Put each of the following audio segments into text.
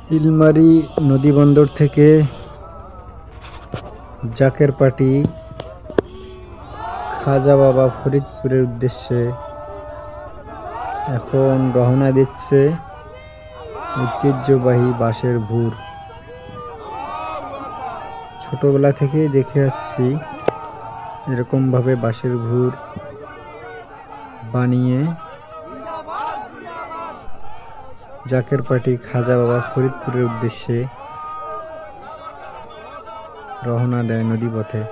চিলমারী নদীবন্দর থেকে জাকেরপাটি খাজা বাবা ফরিদপুরের উদ্দেশ্যে এখন রওনা দিচ্ছে ঐতিহ্যবাহী বাঁশের ভুর। ছোটবেলা থেকেই দেখে আসছি এরকম ভাবে বাঁশের ভুর বানিয়ে জাকেরপাটি খাজা বাবা ফরিদপুরের উদ্দেশ্যে রওনা দেয় নদীপথে।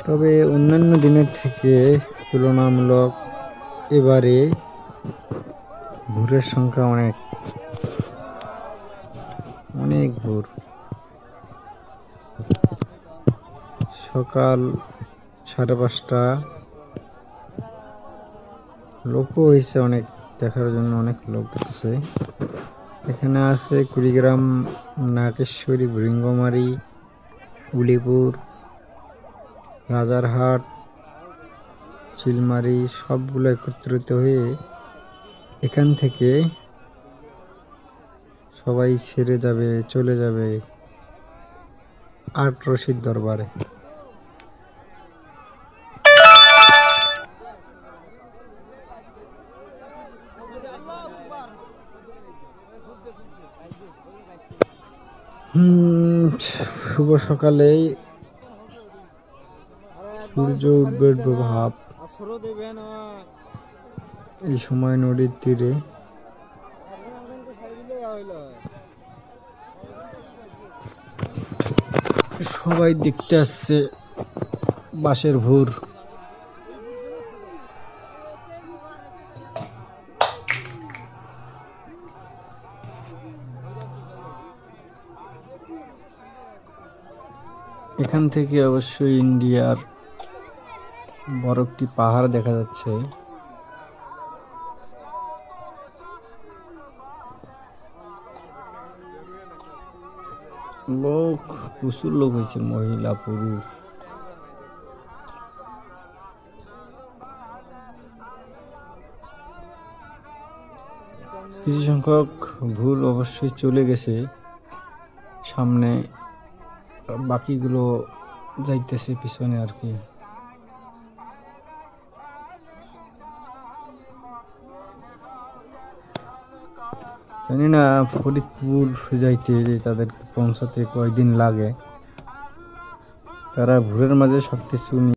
তবে অন্যান্য দিনের থেকে তুলনামূলক এবারে ভুরের সংখ্যা অনেক ভুর। সকাল 5:30 লোকও হয়েছে অনেক, দেখার জন্য অনেক লোক আছে। এখানে আছে কুড়িগ্রাম, নাগেশ্বরী, ভৃঙ্গমারি, উলিপুর, রাজারহাট, চিলমারী সবগুলো একত্রিত হয়ে এখান থেকে সবাই ছেড়ে যাবে, চলে যাবে আট রশিদ দরবারে। শুভ সকালেই সূর্য উঠবে ভাব। এই সময় নদীর তীরে সবাই দেখতে আসছে বাঁশের ভুর। এখান থেকে অবশ্যই ইন্ডিয়ার বড় একটি পাহাড় দেখা যাচ্ছে। লোক প্রচুর লোক হয়েছে, মহিলা পুরুষ। কিছু সংখ্যক ভুল অবশ্যই চলে গেছে সামনে, বাকিগুলো যাইতেছে পিছনে আর কি। জানি না ফরিদপুর যাইতে তাদের পৌঁছাতে কয়দিন লাগে। তারা ভোরের মাঝে সবকিছু